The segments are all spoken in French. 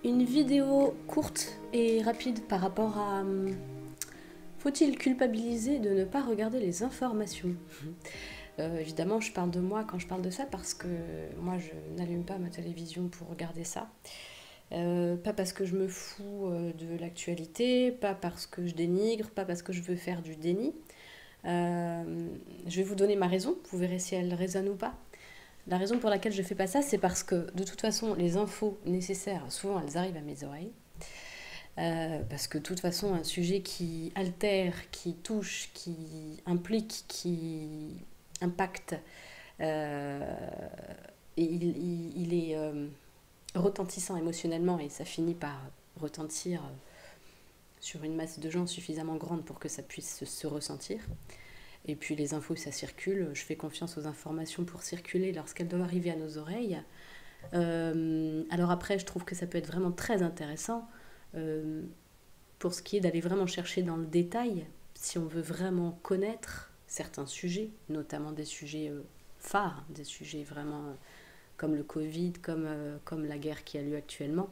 Une vidéo courte et rapide par rapport à faut-il culpabiliser de ne pas regarder les informations? Évidemment, je parle de moi quand je parle de ça parce que moi, je n'allume pas ma télévision pour regarder ça. Pas parce que je me fous de l'actualité, pas parce que je dénigre, pas parce que je veux faire du déni. Je vais vous donner ma raison, vous verrez si elle résonne ou pas. La raison pour laquelle je fais pas ça, c'est parce que de toute façon, les infos nécessaires, souvent elles arrivent à mes oreilles. Parce que de toute façon, un sujet qui altère, qui touche, qui implique, qui impacte, et il est retentissant émotionnellement et ça finit par retentir sur une masse de gens suffisamment grande pour que ça puisse se ressentir. Et puis les infos, ça circule. Je fais confiance aux informations pour circuler lorsqu'elles doivent arriver à nos oreilles. Alors après, je trouve que ça peut être vraiment très intéressant pour ce qui est d'aller vraiment chercher dans le détail, si on veut vraiment connaître certains sujets, notamment des sujets phares, des sujets vraiment comme le Covid, comme la guerre qui a lieu actuellement.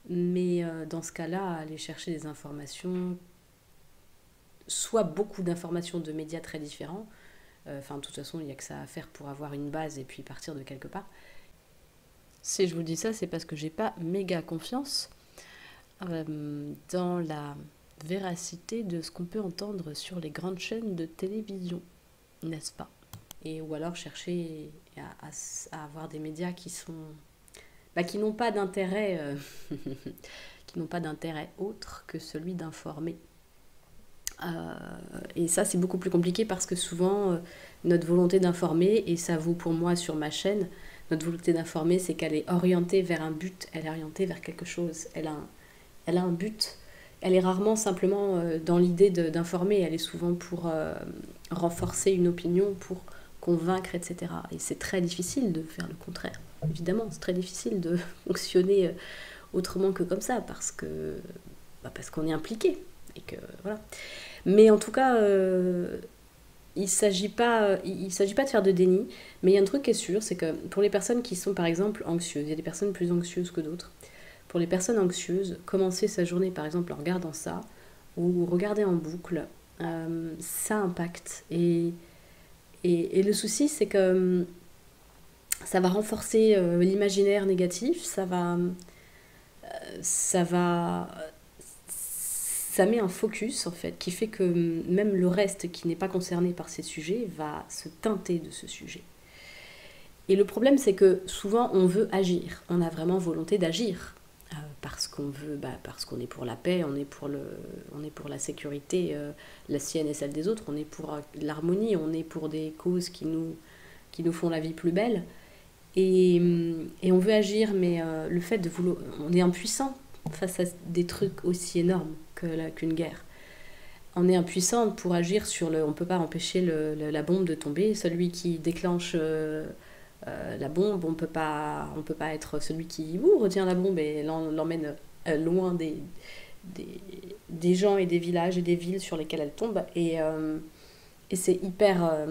Mais dans ce cas-là, aller chercher des informations, soit beaucoup d'informations de médias très différents, de toute façon, il n'y a que ça à faire pour avoir une base et puis partir de quelque part. Si je vous dis ça, c'est parce que j'ai pas méga confiance dans la véracité de ce qu'on peut entendre sur les grandes chaînes de télévision, n'est-ce pas? Et ou alors chercher à avoir des médias qui n'ont pas d'intérêt qui n'ont pas d'intérêt autre que celui d'informer. Et ça, c'est beaucoup plus compliqué parce que souvent, notre volonté d'informer, et ça vaut pour moi sur ma chaîne, notre volonté d'informer, c'est qu'elle est orientée vers un but, elle est orientée vers quelque chose, elle a un but. Elle est rarement simplement dans l'idée d'informer, elle est souvent pour renforcer une opinion, pour convaincre, etc. Et c'est très difficile de faire le contraire. Évidemment, c'est très difficile de fonctionner autrement que comme ça, parce qu'on est impliqué. Et que, voilà. Mais en tout cas, il ne s'agit pas de faire de déni, mais il y a un truc qui est sûr, c'est que pour les personnes qui sont par exemple anxieuses, il y a des personnes plus anxieuses que d'autres. Pour les personnes anxieuses, commencer sa journée par exemple en regardant ça, ou regarder en boucle, ça impacte. Et le souci, c'est que ça va renforcer l'imaginaire négatif, ça met un focus en fait qui fait que même le reste qui n'est pas concerné par ces sujets va se teinter de ce sujet. Et le problème, c'est que souvent on veut agir, on a vraiment volonté d'agir parce qu'on est pour la paix, on est pour la sécurité, la sienne et celle des autres, on est pour l'harmonie, on est pour des causes qui nous font la vie plus belle. Et on veut agir, mais le fait de vouloir, on est impuissant face à des trucs aussi énormes qu'une guerre. On est impuissant pour agir on peut pas empêcher la bombe de tomber. Celui qui déclenche la bombe, on peut pas être celui qui retient la bombe et l'emmène loin des gens et des villages et des villes sur lesquelles elle tombe. Et c'est hyper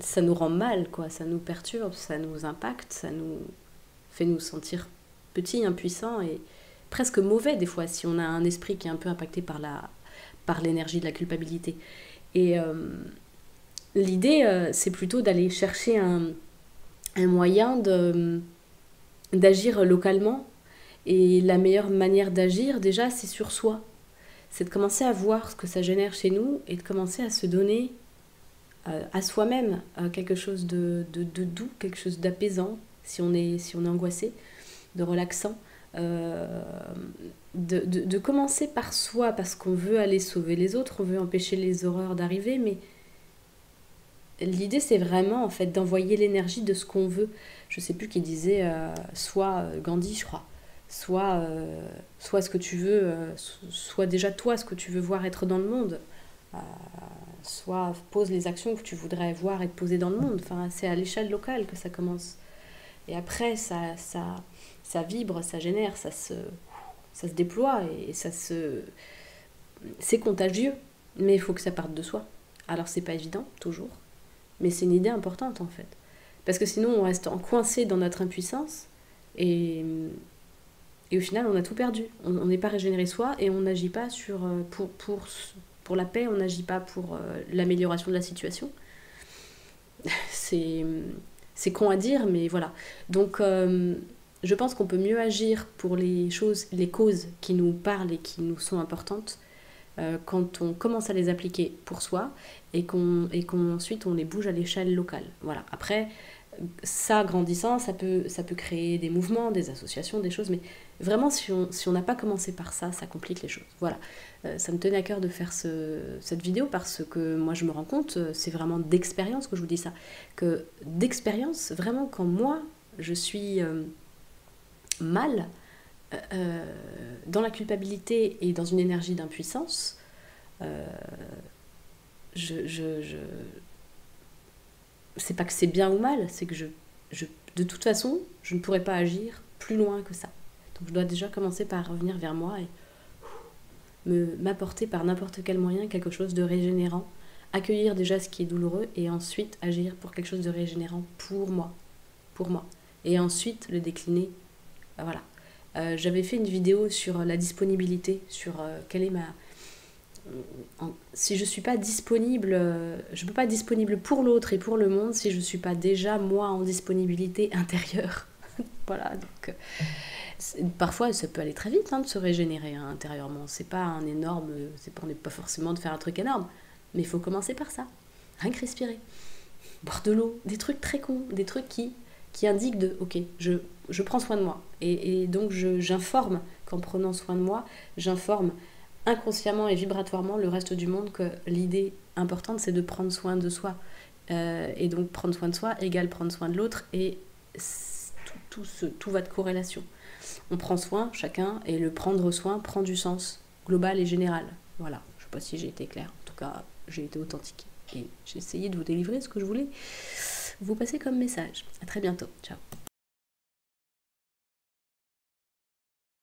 ça nous rend mal, quoi. Ça nous perturbe, ça nous impacte, ça nous fait nous sentir petits, impuissants et presque mauvais des fois si on a un esprit qui est un peu impacté par l'énergie de la culpabilité. Et l'idée, c'est plutôt d'aller chercher un moyen d'agir localement. Et la meilleure manière d'agir, déjà, c'est sur soi. C'est de commencer à voir ce que ça génère chez nous et de commencer à se donner à soi-même quelque chose de doux, quelque chose d'apaisant si on est angoissé, de relaxant. De commencer par soi parce qu'on veut aller sauver les autres, on veut empêcher les horreurs d'arriver, mais l'idée c'est vraiment en fait d'envoyer l'énergie de ce qu'on veut. Je sais plus qui disait soit Gandhi je crois, soit ce que tu veux, soit déjà toi ce que tu veux voir être dans le monde, soit pose les actions que tu voudrais voir être posées dans le monde. Enfin, c'est à l'échelle locale que ça commence. Et après, ça vibre, ça génère, ça se déploie et c'est contagieux. Mais il faut que ça parte de soi. Alors, c'est pas évident, toujours. Mais c'est une idée importante, en fait. Parce que sinon, on reste coincé dans notre impuissance et Et au final, on a tout perdu. On n'est pas régénéré soi et on n'agit pas pour la paix, on n'agit pas pour l'amélioration de la situation. C'est con à dire, mais voilà. Donc, je pense qu'on peut mieux agir pour les causes qui nous parlent et qui nous sont importantes quand on commence à les appliquer pour soi et qu'ensuite on les bouge à l'échelle locale. Voilà. Après, ça, grandissant, ça peut créer des mouvements, des associations, des choses, mais vraiment, si on n'a pas commencé par ça, ça complique les choses. Voilà. Ça me tenait à cœur de faire cette vidéo parce que moi, je me rends compte, c'est vraiment d'expérience que je vous dis ça, que d'expérience, vraiment, quand moi, je suis mal, dans la culpabilité et dans une énergie d'impuissance, c'est pas que c'est bien ou mal, c'est que de toute façon, je ne pourrais pas agir plus loin que ça. Donc je dois déjà commencer par revenir vers moi et m'apporter par n'importe quel moyen quelque chose de régénérant, accueillir déjà ce qui est douloureux et ensuite agir pour quelque chose de régénérant pour moi. Et ensuite le décliner. Voilà. J'avais fait une vidéo sur la disponibilité, sur quelle est ma... Si je suis pas disponible, je peux pas être disponible pour l'autre et pour le monde si je suis pas déjà moi en disponibilité intérieure. Voilà, donc parfois ça peut aller très vite de se régénérer intérieurement. C'est pas un énorme, on n'est pas forcément de faire un truc énorme, mais il faut commencer par ça. Rien que respirer, boire de l'eau, des trucs très cons, des trucs qui indiquent ok, je prends soin de moi et donc j'informe qu'en prenant soin de moi, j'informe inconsciemment et vibratoirement le reste du monde que l'idée importante c'est de prendre soin de soi et donc prendre soin de soi égale prendre soin de l'autre et tout va de corrélation. On prend soin chacun et le prendre soin prend du sens global et général. Voilà, je sais pas si j'ai été claire, en tout cas j'ai été authentique et j'ai essayé de vous délivrer ce que je voulais vous passer comme message. À très bientôt, ciao.